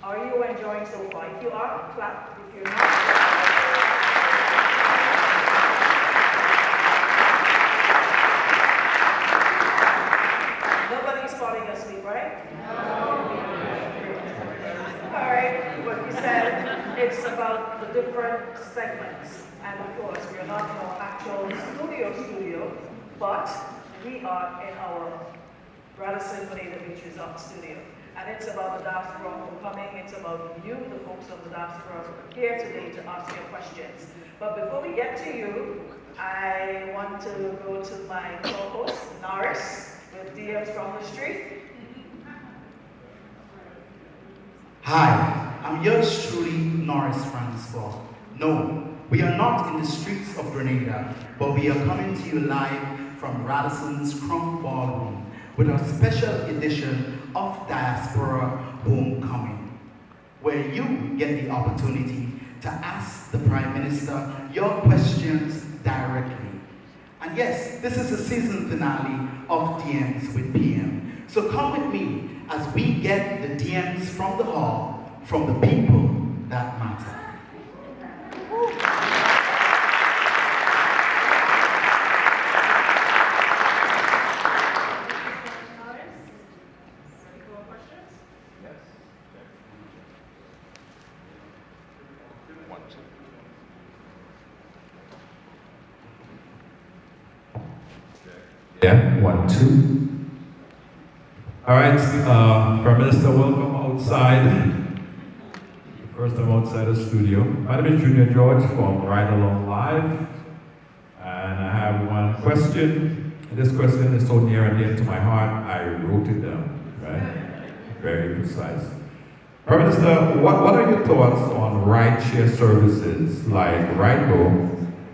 Are you enjoying so far? If you are, clap. If you're not, nobody's falling asleep, right? All right, what you said, it's about the different segments. And of course, we're not in our actual studio, but we are in our Brother Symphony the Beaches Art Studio. And it's about the diaspora homecoming. It's about you, the folks of the diaspora, here today to ask your questions. But before we get to you, I want to go to my co-host, Norris, with DMs from the Street. Hi, I'm yours truly, Norris Francois. No, we are not in the streets of Grenada, but we are coming to you live from Radisson's Crump Ballroom with a special edition of Diaspora Homecoming, where you get the opportunity to ask the Prime Minister your questions directly. And yes, this is the season finale of DMs with PM. So come with me as we get the DMs from the hall, from the people that matter. Yeah, 1, 2. All right, Prime Minister, welcome outside. First time outside the studio. My name is Junior George from Ride Along Live. And I have one question. This question is so near and dear to my heart, I wrote it down, right? Very precise. Prime Minister, what are your thoughts on rideshare services like RideGo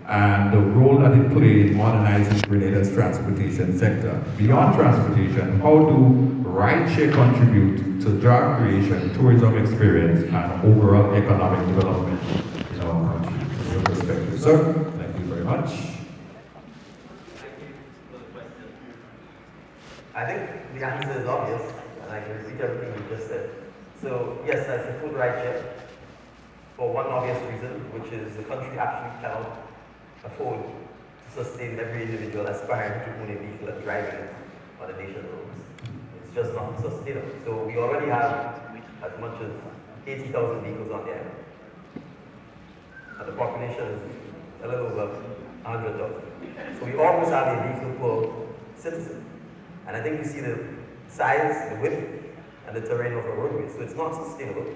and the role that it played in modernizing Grenada's transportation sector? Beyond transportation, how do rideshare contribute to job creation, tourism experience, and overall economic development in our country? From your perspective, sir. Thank you very much. Thank you for the question. I think the answer is obvious, and I can repeat everything you just said. So yes, as a food rideshare, for one obvious reason, which is the country actually cannot afford to sustain every individual aspiring to own a vehicle and driving it on the nation roads. It's just not sustainable. So we already have as much as 80,000 vehicles on the island. And the population is a little over 100,000. So we almost have a vehicle per citizen. And I think you see the size, the width, and the terrain of a roadway. So it's not sustainable.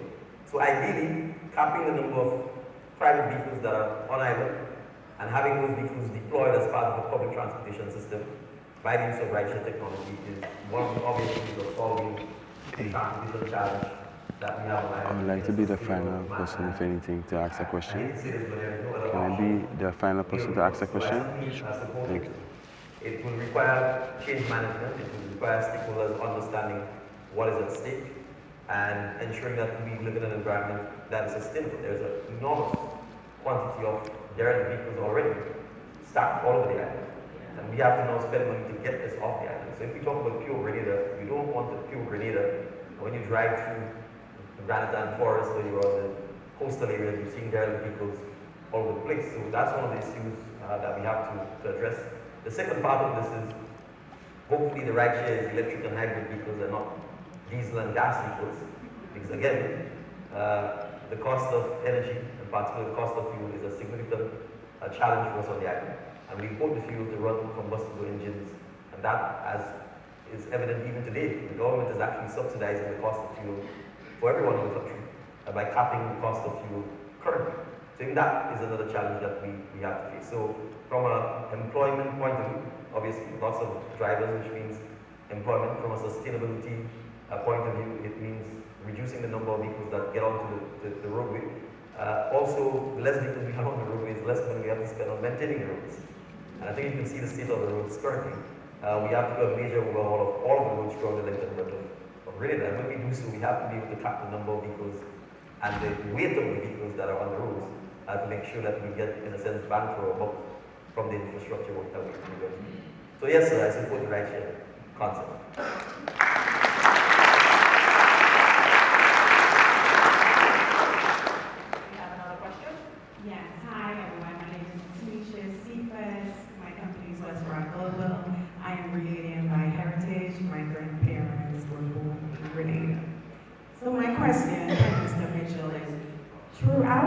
So ideally, capping the number of private vehicles that are on island and having those vehicles deployed as part of the public transportation system by the use of rideshare technology is one of the obvious ways of solving the transportation challenge that we have on island. I would like to be the final person, if anything, to ask a question. Can I be the final person to ask a question? Thank you. It will require change management, it will require stakeholders understanding what is at stake and ensuring that we live in an environment that is sustainable. There's an enormous quantity of derelict vehicles already stacked all over the island. And we have to now spend money to get this off the island. So if we talk about pure Grenada, we don't want the pure Grenada. When you drive through the Grenada Forest or you're on the coastal areas, you're seeing derelict vehicles all over the place. So that's one of the issues that we have to address. The second part of this is hopefully the rideshare is electric and hybrid vehicles and not diesel and gas vehicles. Because again, the cost of energy, in particular the cost of fuel, is a significant challenge for us on the island. And we import the fuel to run combustible engines, and that, as is evident even today, the government is actually subsidizing the cost of fuel for everyone in the country by capping the cost of fuel currently. So I think that is another challenge that we have to face. So from an employment point of view, obviously lots of drivers, which means employment. From a sustainability point of view, it means reducing the number of vehicles that get onto the roadway. Also, the less vehicles we have on the roadways, the less money we have to spend on maintaining the roads. And I think you can see the state of the roads currently. We have to do a major overhaul of all of the roads throughout the length and breadth of Grenada. And when we do so, we have to be able to cap the number of vehicles and the weight of the vehicles that are on the roads to make sure that we get, in a sense, bang for our buck from the infrastructure work that we're doing. So yes, sir, I support the rideshare concept.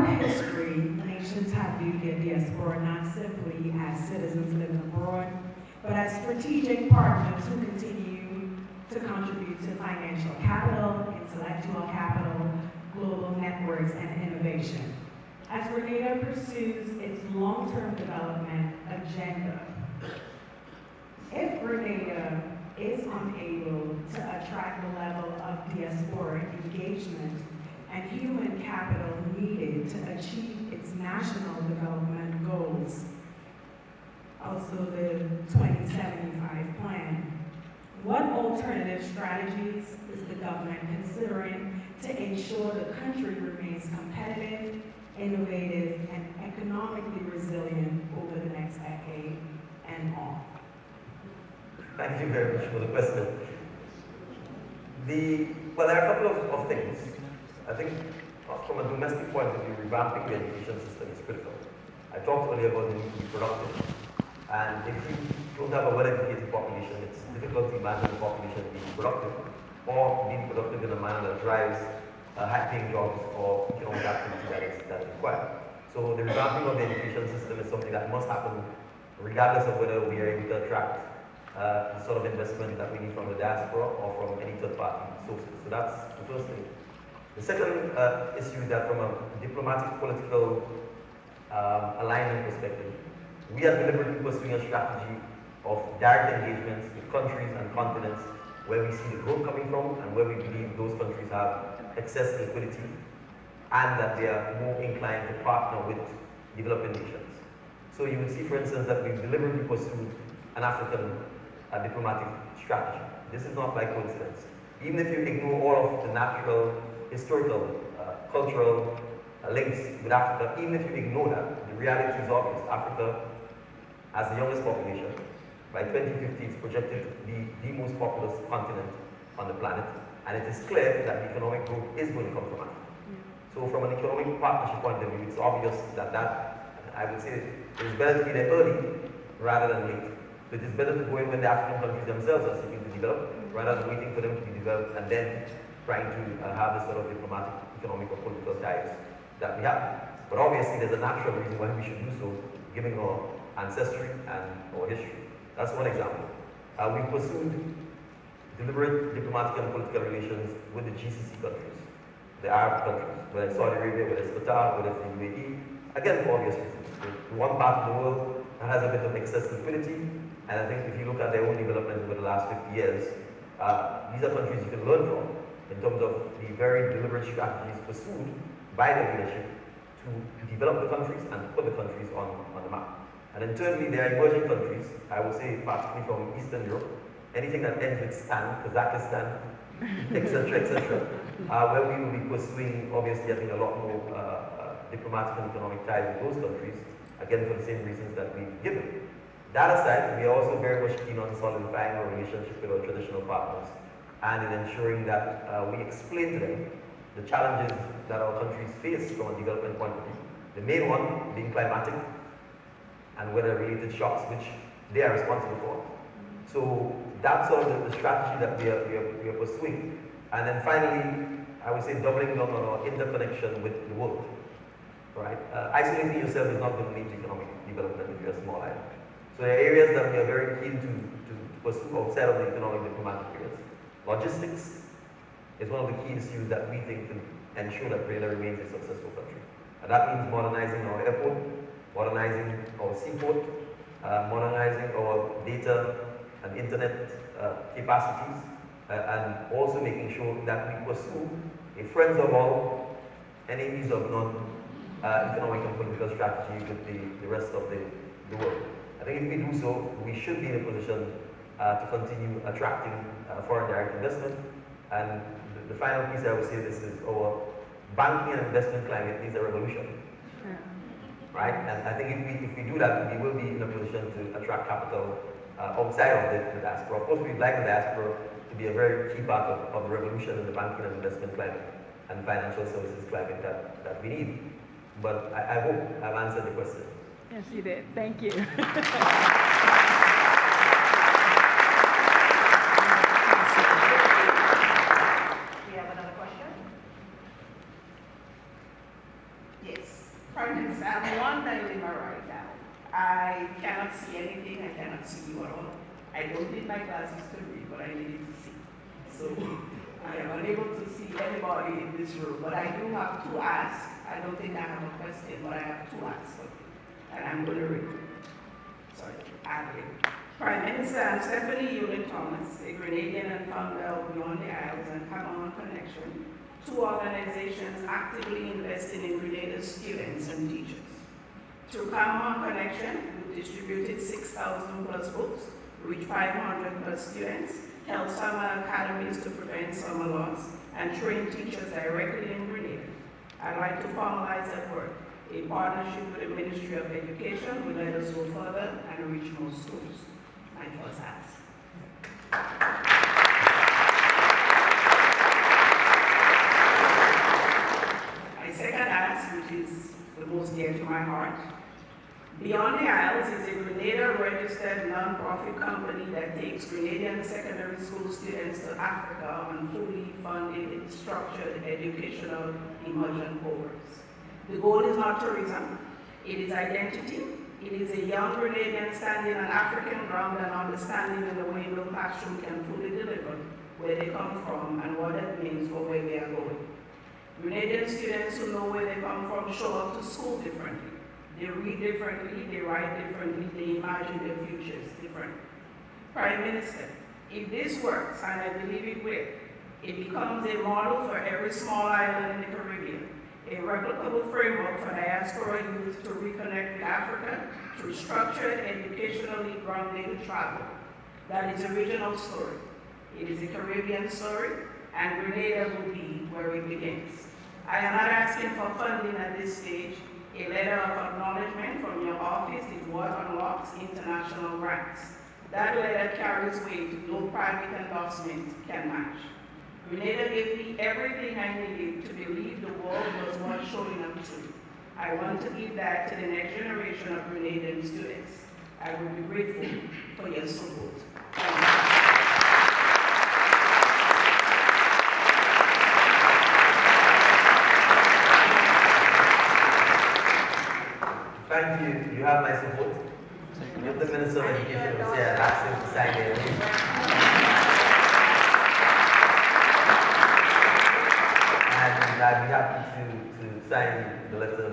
Throughout history, nations have viewed their diaspora not simply as citizens living abroad, but as strategic partners who continue to contribute to financial capital, intellectual capital, global networks, and innovation. As Grenada pursues its long-term development agenda, if Grenada is unable to attract the level of diaspora engagement and human capital needed to achieve its national development goals, also the 2075 plan, what alternative strategies is the government considering to ensure the country remains competitive, innovative, and economically resilient over the next decade and on? Thank you very much for the question. Well, there are a couple of things. I think from a domestic point of view, revamping the education system is critical. I talked earlier about the need to be productive. And if you don't have a well-educated population, it's difficult to imagine the population being productive or being productive in a manner that drives high-paying jobs or economic activity that is required. So the revamping of the education system is something that must happen regardless of whether we are able to attract the sort of investment that we need from the diaspora or from any third-party sources. So that's the first thing. The second issue is that from a diplomatic political alignment perspective, we are deliberately pursuing a strategy of direct engagements with countries and continents where we see the growth coming from and where we believe those countries have excess liquidity and that they are more inclined to partner with developing nations. So you will see, for instance, that we've deliberately pursued an African diplomatic strategy. This is not by coincidence. Even if you ignore all of the natural, historical, cultural links with Africa, even if you ignore that, the reality is obvious. Africa has the youngest population. By 2050, it's projected to be the most populous continent on the planet, and it is clear that the economic growth is going to come from Africa. So from an economic partnership point of view, it's obvious that I would say it is better to be there early rather than late. So it is better to go in when the African countries themselves are seeking to develop, rather than waiting for them to be developed and then trying to have the sort of diplomatic, economic, or political ties that we have. But obviously, there's a natural reason why we should do so, given our ancestry and our history. That's one example. We've pursued deliberate diplomatic and political relations with the GCC countries, the Arab countries, whether it's Saudi Arabia, whether it's Qatar, whether it's the UAE, again for obvious reasons. The one part of the world that has a bit of excess liquidity, and I think if you look at their own development over the last 50 years, these are countries you can learn from in terms of the very deliberate strategies pursued by the leadership to develop the countries and to put the countries on the map. And then thirdly, there are emerging countries, I would say particularly from Eastern Europe, anything that ends with Stan, Kazakhstan, etc., where we will be pursuing, obviously, I think a lot more diplomatic and economic ties with those countries, again for the same reasons that we've given. That aside, we are also very much keen on solidifying our relationship with our traditional partners and in ensuring that we explain to them the challenges that our countries face from a development point of view. The main one being climatic and weather-related shocks, which they are responsible for. So that's sort of the strategy that we are pursuing. And then finally, I would say doubling down on our interconnection with the world. Right? Isolating yourself is not going to lead to economic development if you're a small island. So there are areas that we are very keen to pursue outside of the economic diplomatic areas. Logistics is one of the key issues that we think can ensure that Grenada remains a successful country. And that means modernizing our airport, modernizing our seaport, modernizing our data and internet capacities, and also making sure that we pursue a friends of all, enemies of none economic and political strategy with the rest of the world. I think if we do so, we should be in a position to continue attracting foreign direct investment. And the final piece I would say this is our banking and investment climate needs a revolution. Right? And I think if we do that, we will be in a position to attract capital outside of the diaspora. Of course, we'd like the diaspora to be a very key part of the revolution in the banking and investment climate and financial services climate that we need. But I hope I've answered the question. Yes, you did. Thank you. We have another question? Yes. glasses to read, but I needed to see. So I am unable to see anybody in this room, but I do have to ask. I don't think I have a question, but I have to ask. And I'm going to read. Sorry, adding. Prime Minister, I'm Stephanie Hewlett Thomas, a Grenadian and founder of Beyond the Isles and Come On Connection, two organizations actively investing in Grenada's students and teachers. Through Come On Connection, we distributed 6,000 plus books, reached 500 plus students, held summer academies to prevent summer loss, and trained teachers directly in Grenada. I'd like to formalize that work. In partnership with the Ministry of Education, will let us go further and reach more schools. My first ask. My second ask, which is the most dear to my heart. Beyond the Isles is a Grenada-registered non-profit company that takes Grenadian secondary school students to Africa on fully funded, structured educational immersion programs. The goal is not tourism, it is identity. It is a young Grenadian standing on African ground and understanding in the way no classroom can fully deliver where they come from and what that means for where they are going. Grenadian students who know where they come from show up to school differently. They read differently, they write differently, they imagine their futures differently. Prime Minister, if this works, and I believe it will, it becomes a model for every small island in the Caribbean, a replicable framework for diaspora youth to reconnect with Africa through structured, educationally grounded travel. That is the original story. It is a Caribbean story, and Grenada will be where it begins. I am not asking for funding at this stage. A letter of acknowledgement from your office is what unlocks international grants. That letter carries weight no private endorsement can match. Grenada gave me everything I needed to believe the world was worth showing up to. I want to give that to the next generation of Grenadian students. I would be grateful for your support. Thank you. You have my support. If the Minister of Education was here, ask him to sign it. And I'd be happy to sign the letter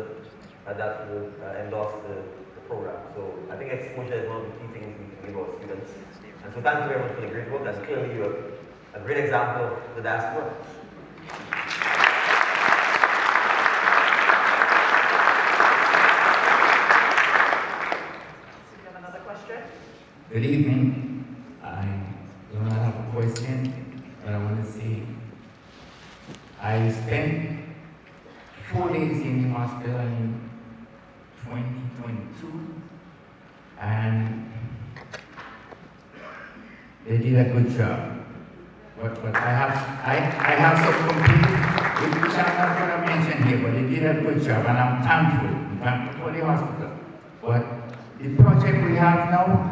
that will endorse the program. So I think exposure is one of the key things we can give our students. And so thank you very much for the great work. That's clearly a great example of the diaspora. Good evening. I do not have a question, but I want to say I spent 4 days in the hospital in 2022, and they did a good job. But I have some complaints, which I'm not going to mention here, but they did a good job, and I'm thankful for the hospital. But the project we have now,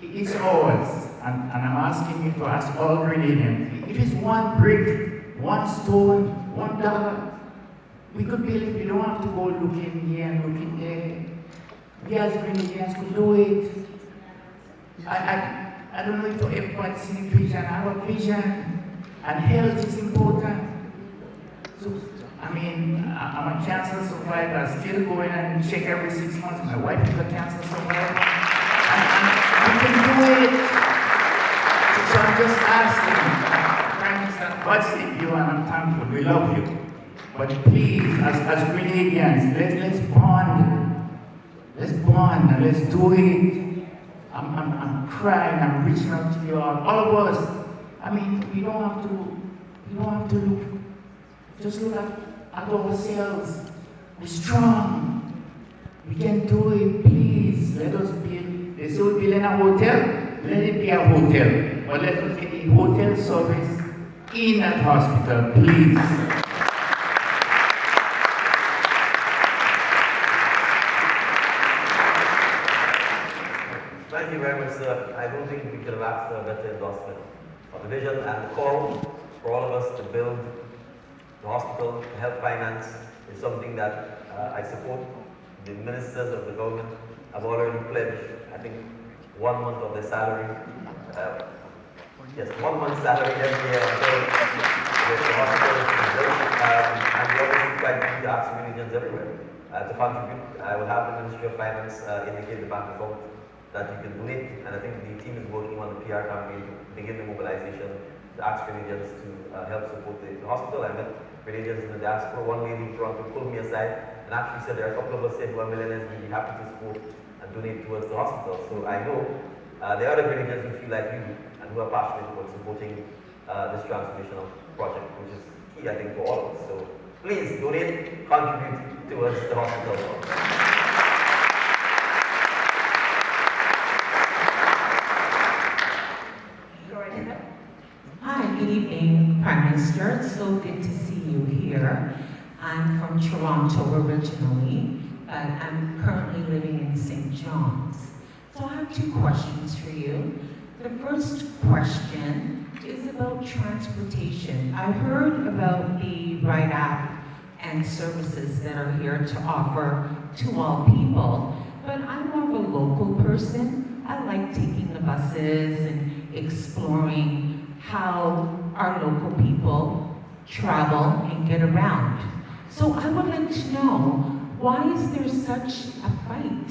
it's ours, and I'm asking you to ask all Grenadians, if it's one brick, one stone, $1, we could build it. We don't have to go looking here and looking there. We as Grenadians could do it. I don't know if everybody's seeing vision. Our vision and health is important. So, I mean, I'm a cancer survivor. I still go in and check every 6 months. My wife is a cancer survivor. We can do it. So I'm just asking, Prime Minister, God's with you, and I'm thankful. We love you. But please, as Grenadians, let's bond. Let's bond and let's do it. I'm crying, I'm reaching out to you all of us. I mean, we don't have to look, just look at ourselves. Be strong. We can do it. Please, let us build. They say we're building a hotel. Let it be a hotel. But let us get a hotel service in that hospital, please. Thank you very much, sir. I don't think we could have asked for a better endorsement of the vision and the call for all of us to build the hospital, to help finance is something that I support. The ministers of the government have already pledged, I think, 1 month of their salary yes, 1 month's salary every year until the hospital is built. And we obviously try to ask religions everywhere to contribute. I will have the Ministry of Finance indicate the bank account that you can donate, and I think the team is working on the PR campaign to begin the mobilization to ask Grenadians to help support the hospital. I met Grenadians in the diaspora. One lady in Toronto pulled me aside and actually said there are a couple of us here who are millionaires and we'd be happy to support and donate towards the hospital. So I know there are other Grenadians who feel like you and who are passionate about supporting this transformational project, which is key, I think, for all of us. So please donate, contribute towards the hospital. Hi, good evening, Prime Minister. It's so good to see you here. I'm from Toronto originally, but I'm currently living in St. John's. So I have two questions for you. The first question is about transportation. I heard about the Ride app and services that are here to offer to all people, but I'm more of a local person. I like taking the buses and exploring how our local people travel and get around. So I would like to know, why is there such a fight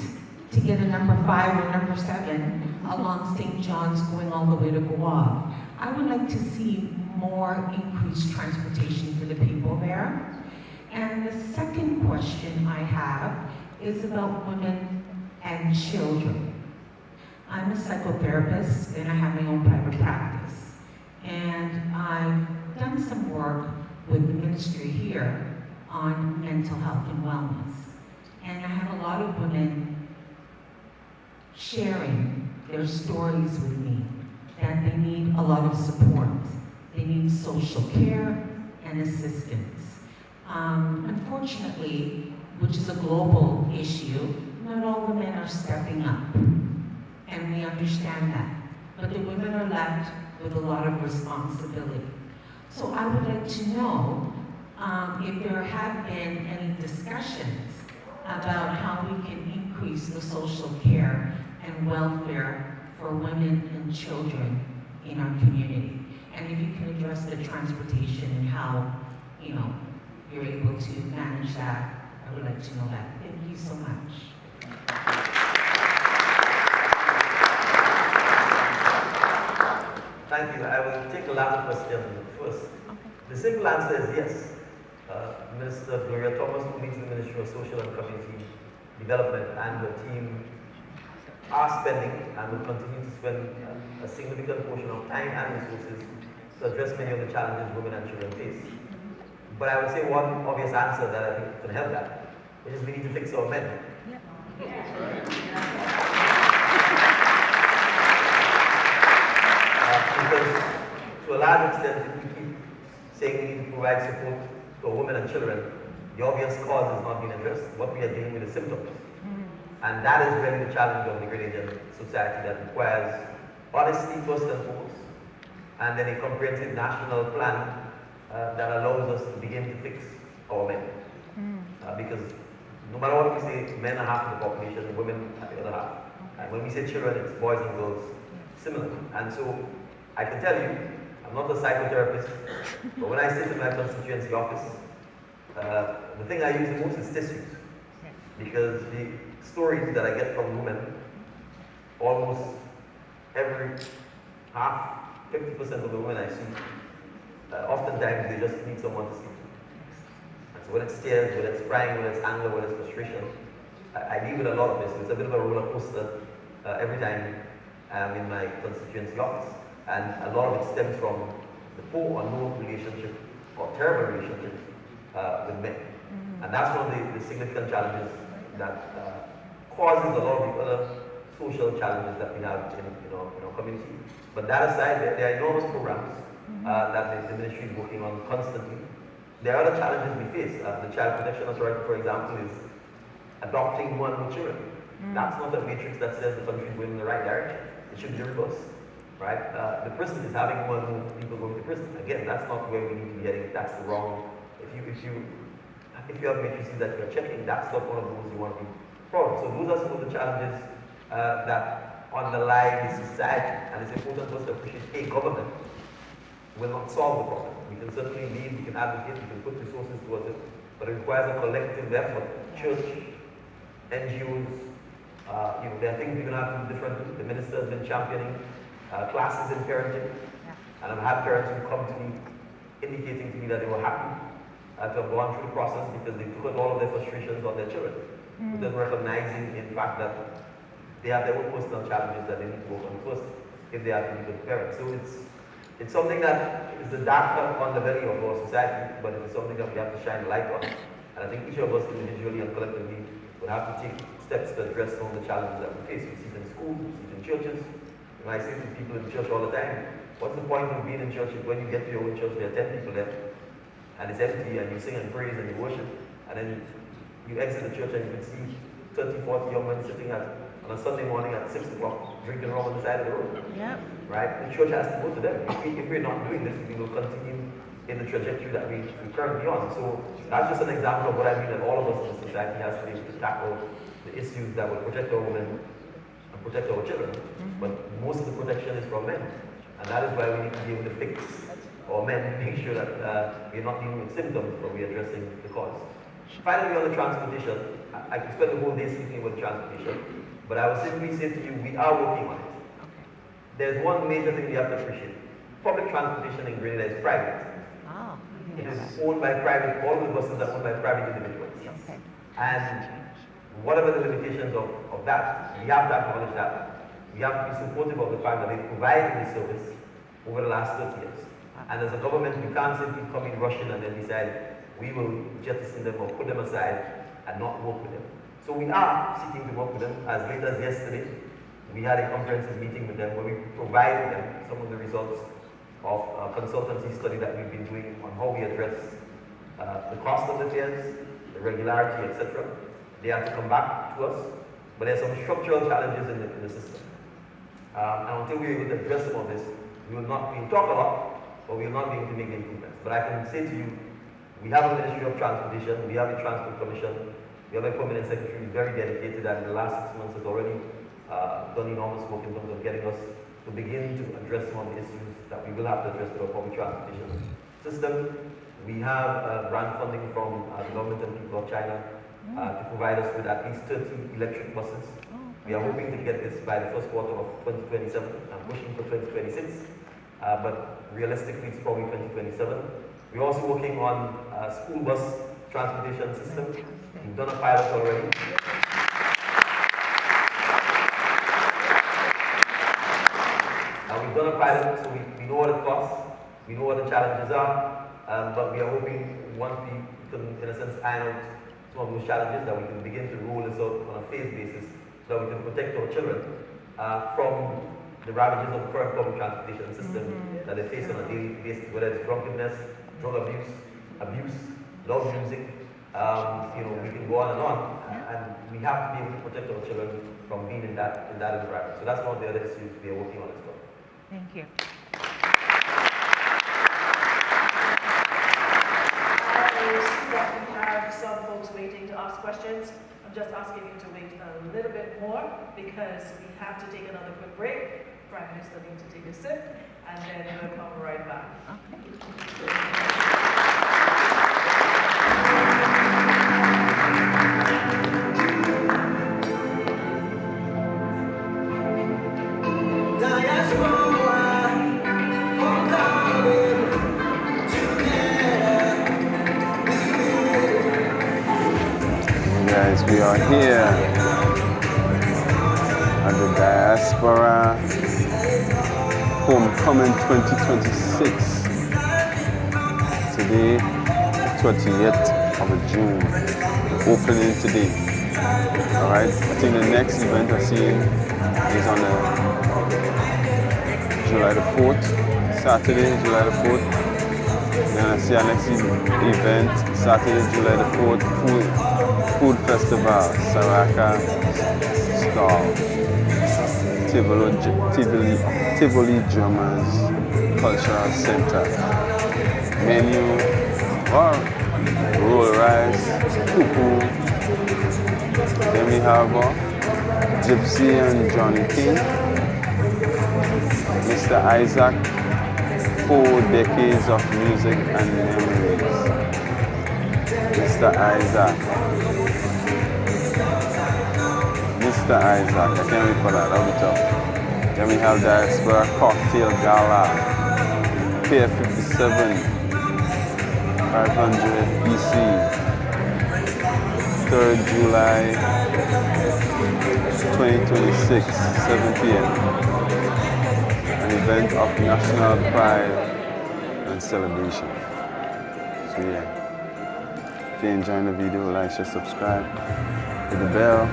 to get a number 5 or number 7 along St. John's going all the way to Guav? I would like to see more increased transportation for the people there. And the second question I have is about women and children. I'm a psychotherapist and I have my own private practice. And I've done some work with the ministry here on mental health and wellness. And I have a lot of women sharing their stories with me, that they need a lot of support. They need social care and assistance. Unfortunately, which is a global issue, not all women are stepping up. And we understand that. But the women are left with a lot of responsibility. So I would like to know if there have been any discussions about how we can increase the social care and welfare for women and children in our community. And if you can address the transportation and how, you're able to manage that, I would like to know that. Thank you so much. Thank you. I will take the latter question first. The simple answer is yes. Minister Gloria Thomas, who leads the Ministry of Social and Community Development, and her team are spending and will continue to spend a significant portion of time and resources to address many of the challenges women and children face. But I would say one obvious answer that I think can help that, which is we need to fix our men. Because to a large extent, if we keep saying we need to provide support to women and children, the obvious cause is not being addressed. What we are dealing with is symptoms. And that is really the challenge of the Grenadian society that requires honesty first and foremost, and then a comprehensive national plan that allows us to begin to fix our men. Because no matter what we say, men are half of the population, women are the other half. And when we say children, it's boys and girls similarly. And so I can tell you, I'm not a psychotherapist, but when I sit in my constituency office, the thing I use the most is tissues. Because the stories that I get from women, almost every half, 50% of the women I see, oftentimes they just need someone to speak to. And so whether it's tears, whether it's crying, whether it's anger, whether it's frustration, I deal with a lot of this. It's a bit of a roller coaster every time I'm in my constituency office. And a lot of it stems from the poor or no relationship or terrible relationships with men. And that's one of the significant challenges that causes a lot of the other social challenges that we have in our community. But that aside, there are enormous programs that the ministry is working on constantly. There are other challenges we face. The Child Protection Authority, for example, is adopting more and more children. That's not a matrix that says the country is going in the right direction. It should be reversed, right? The prison is having more and more people going to prison. Again, that's not where we need to be heading. That's the wrong. If you have matrices that you're checking, that's not one of those you want to be proud of. So those are some of the challenges that underlie the society, and it's important for us to appreciate a government will not solve the problem. We can certainly lead, we can advocate, we can put resources towards it, but it requires a collective effort. Church, NGOs, there are things we're going to have to do differently. The minister has been championing classes in parenting, and I've had parents who come to me indicating to me that they were happy to have gone through the process because they took out all of their frustrations on their children, without recognizing, in fact, that they have their own personal challenges that they need to work on first if they are to be good parents. So it's something that is the dark underbelly of our society, but it is something that we have to shine a light on. And I think each of us individually and collectively would have to take steps to address some of the challenges that we face. We see it in schools, we see it in churches. And I say to people in church all the time, what's the point of being in church if when you get to your own church there are 10 people there and it's empty and you sing and praise and you worship, and then you exit the church and you can see 30, 40 young men sitting on a Sunday morning at 6 o'clock drinking rum on the side of the road. Yep. Right? The church has to go to them. If we're not doing this, we will continue in the trajectory that we're currently on. So that's just an example of what I mean that all of us in the society has to be able to tackle the issues that will protect our women and protect our children. But most of the protection is from men. And that is why we need to be able to fix our men, make sure that we're not dealing with symptoms, but we're addressing the cause. Finally, on the transportation, I could spend the whole day speaking about transportation, but I will simply say to you, we are working on it. There's one major thing we have to appreciate. Public transportation in Grenada is private. Oh, It is owned by private, all the buses are owned by private individuals. okay. And whatever the limitations of that, we have to acknowledge that. We have to be supportive of the fact that they provided this service over the last 30 years. And as a government, we can't simply come in rushing and then decide we will jettison them or put them aside and not work with them. So we are seeking to work with them. As late as yesterday, we had a comprehensive meeting with them where we provided them some of the results of a consultancy study that we've been doing on how we address the cost of the fares, the regularity, etc. They have to come back to us, but there's some structural challenges in the system. And until we're able to address some of this, we will talk a lot, but we will not be able to make the improvements. But I can say to you, we have a Ministry of Transportation, we have a Transport Commission, we have a Permanent Secretary who is very dedicated and in the last 6 months has already done enormous work in terms of getting us to begin to address some of the issues that we will have to address with our public transportation system. We have grant funding from the government and people of China to provide us with at least 30 electric buses. We are hoping to get this by the first quarter of 2027. I'm pushing for 2026, but realistically it's probably 2027. We're also working on a school bus transportation system. We've done a pilot already. We've done a pilot, so we know what it costs, we know what the challenges are, but we are hoping once we can, in a sense, iron out some of those challenges, that we can begin to roll this out on a phased basis so that we can protect our children from the ravages of the current public transportation system that they face on a daily basis, whether it's drunkenness, drug abuse, loud music, we can go on, and we have to be able to protect our children from being in that environment. So that's one of the other issues we are working on as well. Thank you. I see that we have some folks waiting to ask questions. I'm just asking you to wait a little bit more because we have to take another quick break. Prime Minister needs to take a sip, and then we'll come right back. Guys, we are here at the Diaspora Homecoming 2026. Today, 30th of June, the opening today. Alright, I think the next event I see is on July the 4th, Saturday, July the 4th. Then I see our next event, Saturday, July the 4th, Food Festival, Saraka Stall, Tivoli Germans Cultural Center. Menu, roll rice, fufu. Then we have Gypsy and Johnny King. Mr. Isaac, 4 decades of music and memories. Mr. Isaac. Mr. Isaac, I can't wait for that, that'll be tough. Then we have Diaspora Cocktail Gala, Pier 57, 500 EC, 3rd July 2026, 7 p.m. An event of national pride and celebration. So yeah, if you're enjoying the video, like, share, subscribe, hit the bell.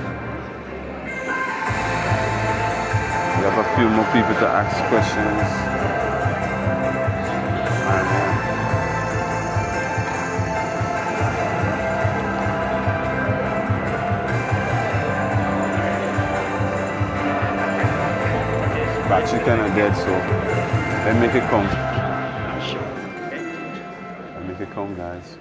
We have a few more people to ask questions. And battery kind of dead, so let's make it come. Let's make it come, guys.